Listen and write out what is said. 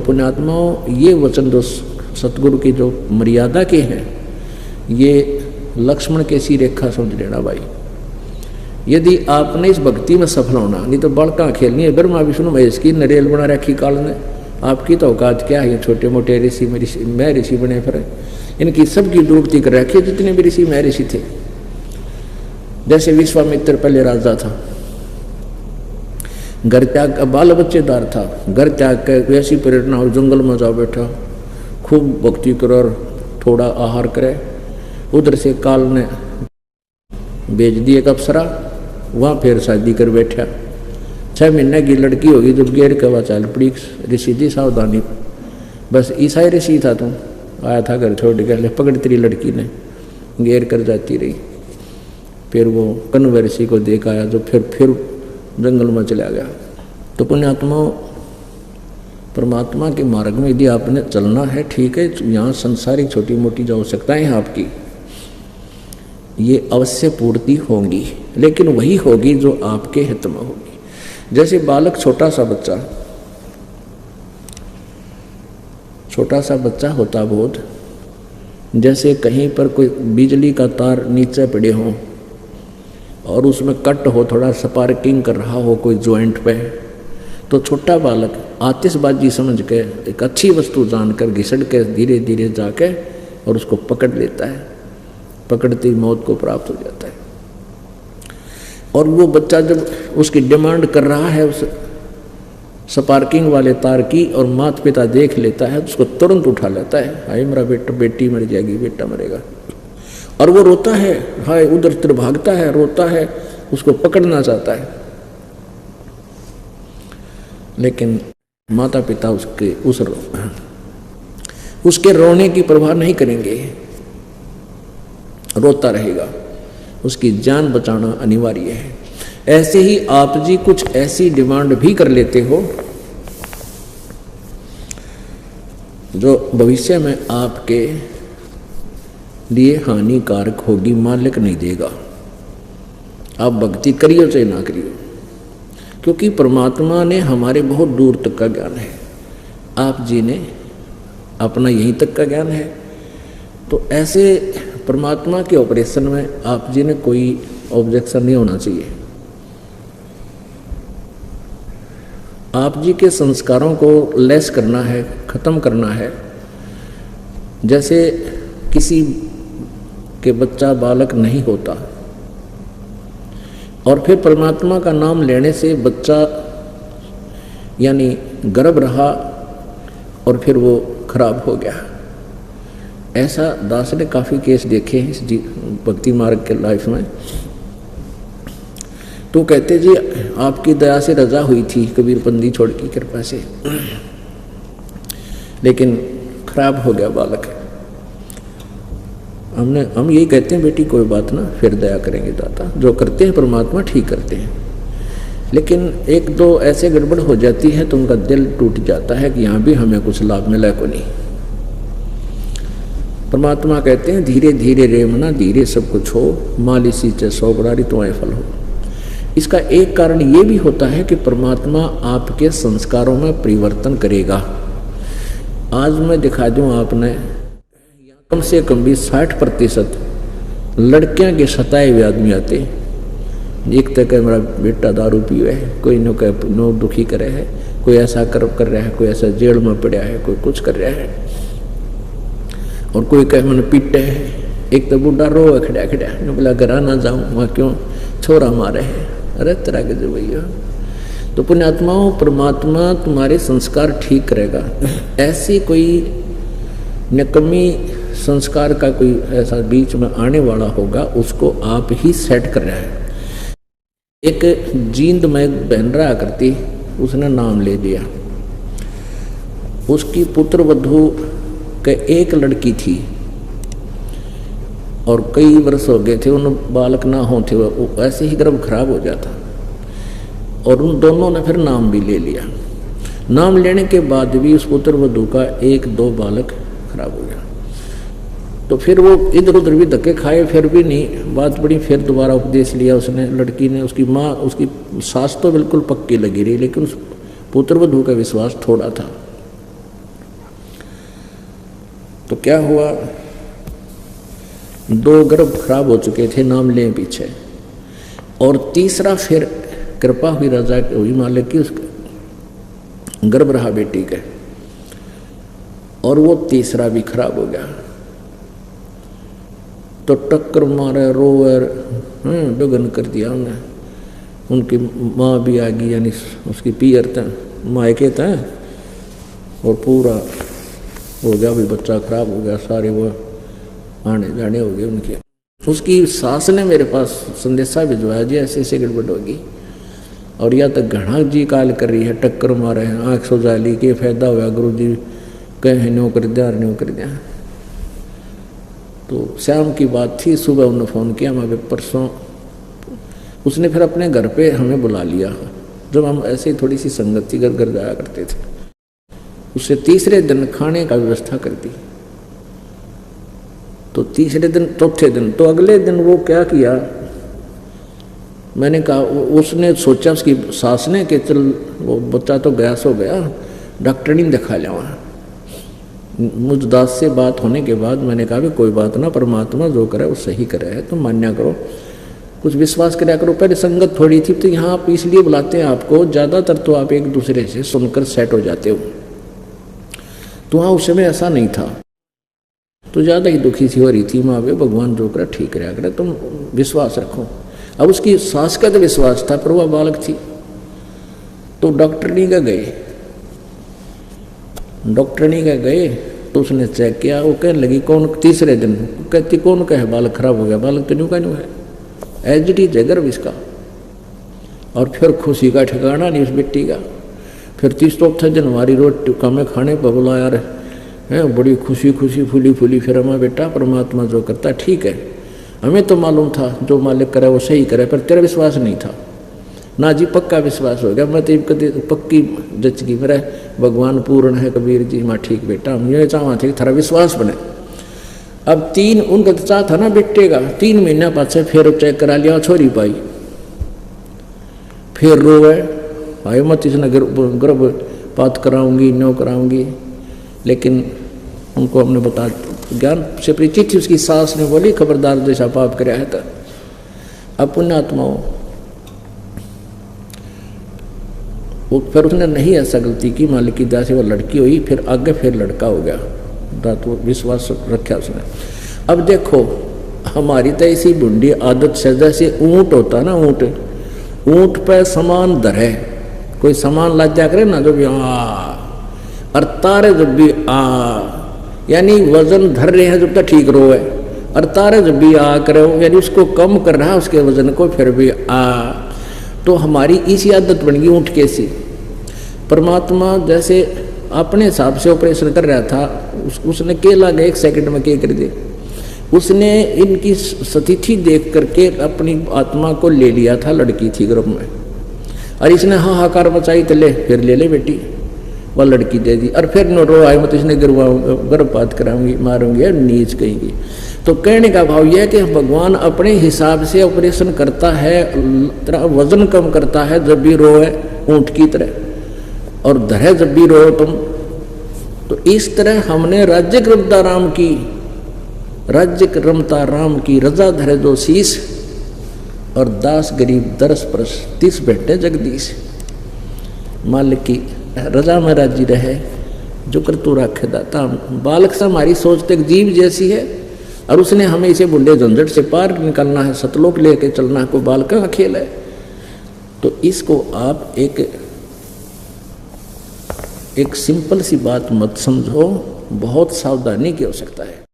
पुण्यात्माओं, ये वचन जो सतगुरु की जो मर्यादा के हैं, ये लक्ष्मण के सी रेखा समझ लेना भाई। यदि आपने इस भक्ति में सफल होना, नहीं तो बड़का खेलनी है ब्रह्मा विष्णु महेश की नरेल बना रखी काल ने। आपकी तो औकात क्या है, छोटे मोटे ऋषि मैं ऋषि बने फिर, इनकी सबकी डूबती कर रखी जितने भी ऋषि मैं ऋषि थे। जैसे विश्वामित्र पहले राजा था, घर त्याग का बाल बच्चेदार था, घर त्याग के ऐसी प्रेरणा हो जंगल में जाओ बैठा, खूब भक्ति करो और थोड़ा आहार करे। उधर से काल ने भेज दिए एक अप्सरा, वहाँ फिर शादी कर बैठा। 6 महीने की लड़की होगी जब गेर कवा चाल पड़ी ऋषि दी सावधानी, बस ईसाई ऋषि था तू, आया था घर छोड़ के, पकड़ तेरी लड़की ने गेर कर जाती रही। फिर वो कण्व ऋषि को देख आया जो फिर जंगल में चला गया। तो पुण्यात्माओं, परमात्मा के मार्ग में यदि आपने चलना है, ठीक है, यहाँ संसारिक छोटी मोटी जो आवश्यकताएं हैं आपकी, ये अवश्य पूर्ति होंगी, लेकिन वही होगी जो आपके हित में होगी। जैसे बालक छोटा सा बच्चा होता बोध, जैसे कहीं पर कोई बिजली का तार नीचे पड़े हों और उसमें कट हो, थोड़ा स्पार्किंग कर रहा हो कोई जॉइंट पे, तो छोटा बालक आतिशबाजी समझ के एक अच्छी वस्तु जानकर घिसड़ के धीरे धीरे जाके और उसको पकड़ लेता है, पकड़ती मौत को प्राप्त हो जाता है। और वो बच्चा जब उसकी डिमांड कर रहा है उस स्पार्किंग वाले तार की और माता पिता देख लेता है, उसको तुरंत उठा लेता है, हाय मेरा बेटा, बेटी मर जाएगी, बेटा मरेगा, और वो रोता है, हाय उधर उधर भागता है, रोता है, उसको पकड़ना चाहता है, लेकिन माता पिता उसके रोने की परवाह नहीं करेंगे, रोता रहेगा, उसकी जान बचाना अनिवार्य है। ऐसे ही आप जी कुछ ऐसी डिमांड भी कर लेते हो जो भविष्य में आपके लिए हानिकारक होगी, मालिक नहीं देगा। आप भक्ति करियो चाहे ना करियो, क्योंकि परमात्मा ने हमारे बहुत दूर तक का ज्ञान है, आप जी ने अपना यहीं तक का ज्ञान है। तो ऐसे परमात्मा के ऑपरेशन में आप जी ने कोई ऑब्जेक्शन नहीं होना चाहिए। आप जी के संस्कारों को लेस करना है, खत्म करना है। जैसे किसी के बच्चा बालक नहीं होता और फिर परमात्मा का नाम लेने से बच्चा यानी गर्भ रहा और फिर वो खराब हो गया। ऐसा दास ने काफ़ी केस देखे हैं इस भक्ति मार्ग के लाइफ में। तो कहते जी आपकी दया से रजा हुई थी कबीर पंदी छोड़ की कृपा से, लेकिन खराब हो गया बालक। हम यही कहते हैं बेटी कोई बात ना, फिर दया करेंगे दाता, जो करते हैं परमात्मा ठीक करते हैं। लेकिन एक दो ऐसे गड़बड़ हो जाती है तो उनका दिल टूट जाता है कि यहाँ भी हमें कुछ लाभ मिला को नहीं। परमात्मा कहते हैं धीरे धीरे रे मना धीरे सब कुछ हो, मालिसी च सौ बड़ारी तुम्हें फल हो। इसका एक कारण ये भी होता है कि परमात्मा आपके संस्कारों में परिवर्तन करेगा। आज मैं दिखा दूं आपने, कम से कम भी 60% लड़कियां के सताए हुए आदमी आते। एक तक मेरा बेटा दारू पिए है, कोई नो दुखी करे है, कोई ऐसा कर रहा है, कोई ऐसा जेल में पड़ा है, कोई कुछ कर रहा है, और कोई कहे मैंने पीटे है। एक तो बूढ़ा रो खड़ा खड़ा, बोला घर ना जाऊँ, वहाँ क्यों छोरा मारे है, अरे तरह के जो भैया। तो पुण्यात्माओं, परमात्मा तुम्हारे संस्कार ठीक करेगा। ऐसी कोई निकम्मी संस्कार का कोई ऐसा बीच में आने वाला होगा, उसको आप ही सेट कर रहे हैं। एक जींद में बहन रहा करती, उसने नाम ले दिया। उसकी पुत्र वधू के एक लड़की थी और कई वर्ष हो गए थे उन बालक ना होते, वो ऐसे ही गर्भ खराब हो जाता, और उन दोनों ने फिर नाम भी ले लिया। नाम लेने के बाद भी उस पुत्र वधू का 1-2 बालक खराब हो गया। तो फिर वो इधर उधर भी धक्के खाए, फिर भी नहीं बात बड़ी। फिर दोबारा उपदेश लिया उसने, लड़की ने। उसकी माँ, उसकी सास तो बिल्कुल पक्की लगी रही, लेकिन उस पुत्र वधू का विश्वास थोड़ा था। तो क्या हुआ, 2 गर्भ खराब हो चुके थे, नाम लें पीछे, और तीसरा फिर कृपा हुई राजा हुई मालिक की, उसका गर्भ रहा बेटी के, और वो तीसरा भी खराब हो गया। तो टक्कर मारे, रोए, दुगन कर दिया उन्हें। उनकी माँ भी आ गई, यानी उसकी पियर था, मायके था, और पूरा हो गया भी, बच्चा खराब हो गया, सारे वो आने जाने हो गए उनके। उसकी सास ने मेरे पास संदेशा भिजवाया जी ऐसे ऐसे गड़बड़ होगी, और या तो घना जी काल कर रही है, टक्कर मारे हैं, आँख सो जाली, के फायदा हुआ, गुरु जी कहे न्यो कर दिया, न्यो कर दिया। तो शाम की बात थी, सुबह उन्होंने फ़ोन किया, मैं परसों, उसने फिर अपने घर पे हमें बुला लिया, जब हम ऐसे ही थोड़ी सी संगत थी, घर जाया करते थे। उससे तीसरे दिन खाने का व्यवस्था कर दी। तो तीसरे दिन, चौथे दिन, तो अगले दिन वो क्या किया, मैंने कहा, उसने सोचा, उसकी सास ने, कि चल वो बच्चा तो गैस हो गया, डॉक्टर नहीं दिखा लिया। मुझ दास से बात होने के बाद मैंने कहा भी कोई बात ना, परमात्मा जो करे वो सही करे है, तुम मान्या करो, कुछ विश्वास कराया करो। पहले संगत थोड़ी थी, तो यहाँ आप इसलिए बुलाते हैं आपको, ज़्यादातर तो आप एक दूसरे से सुनकर सेट हो जाते हो, तो वहाँ उस समय ऐसा नहीं था, तो ज़्यादा ही दुखी सी हो रही थी माँ, वे भगवान जो करे ठीक रहा करे, तुम विश्वास रखो। अब उसकी सास का तो विश्वास था, पर वह बालक थी। तो डॉक्टरनी का गए, डॉक्टरनी का गए, तो उसने चेक किया, वो कहने लगी कौन, तीसरे दिन कहती कौन का है बालक खराब हो गया, बालक तो न्यू का न्यू है, एच डी है गर्भ इसका। और फिर खुशी का ठिकाना नहीं उस बेटी का। फिर 30 जनवरी रोज कमे खाने पर बुलाया है, बड़ी खुशी खुशी फूली फूली। फिर हमारा बेटा परमात्मा जो करता ठीक है, हमें तो मालूम था जो मालिक करे वो सही करे, पर तेरा विश्वास नहीं था ना जी, पक्का विश्वास हो गया। मैं तो कभी पक्की जच गई, मेरा भगवान पूर्ण है कबीर जी, मैं ठीक बेटा, हम ये चाहवा थे कि थारा विश्वास बने। अब 3 उनका तो चाह था ना बेटे का, 3 महीना पाछे फिर चेक करा लिया, छोरी पाई, फिर रोवे, भाई मत इसने गर्भपात कराऊंगी, न्यो कराऊंगी। लेकिन उनको हमने बता, ज्ञान से परिचित थी। उसकी सास ने बोली खबरदार जैसा पाप कराया है। तो अब पुण्यात्माओं, वो फिर उसने नहीं ऐसा गलती की, मालिक की दया से वो लड़की हुई, फिर आगे फिर लड़का हो गया, तो विश्वास रखा उसने। अब देखो हमारी तो ऐसी बुंडी आदत से, जैसे ऊँट होता ना, ऊँट पे सामान धरे, कोई सामान ला दिया करे ना, जो भी और तारे जब भी यानी वजन धर रहे हैं जब तक ठीक रो है, और तारे जब भी करे यानी उसको कम कर रहा है उसके वजन को, फिर भी तो हमारी इसी आदत बन गई ऊँट के सी। परमात्मा जैसे अपने हिसाब से ऑपरेशन कर रहा था, उसने के लगा 1 सेकंड में के कर दे। उसने इनकी स्थिति देख करके अपनी आत्मा को ले लिया था, लड़की थी गर्भ में, और इसने हाहाकार मचाई, तो ले फिर ले बेटी, वह लड़की दे दी। और फिर नो रो आए, मत इसने गर्भपात कराऊंगी, मारूंगी, नीच कहेंगी। तो कहने का भाव यह है कि भगवान अपने हिसाब से ऑपरेशन करता है, वजन कम करता है जब भी रोए ऊँट की तरह, और धरे जब भी रो तुम। तो इस तरह हमने राज्य रमता राम की रजा धरे जो शीस, और दास गरीब दरस परस 30 बैठे जगदीश। मालिक की रजा में राजी रहे, जो कर तू राखे दाता। बालक से हमारी सोच तक जीव जैसी है, और उसने हमें इसे बुढ़े झंझट से पार निकलना है, सतलोक लेके चलना है, कोई बालका का खेल है। तो इसको आप एक सिंपल सी बात मत समझो, बहुत सावधानी की आवश्यकता है।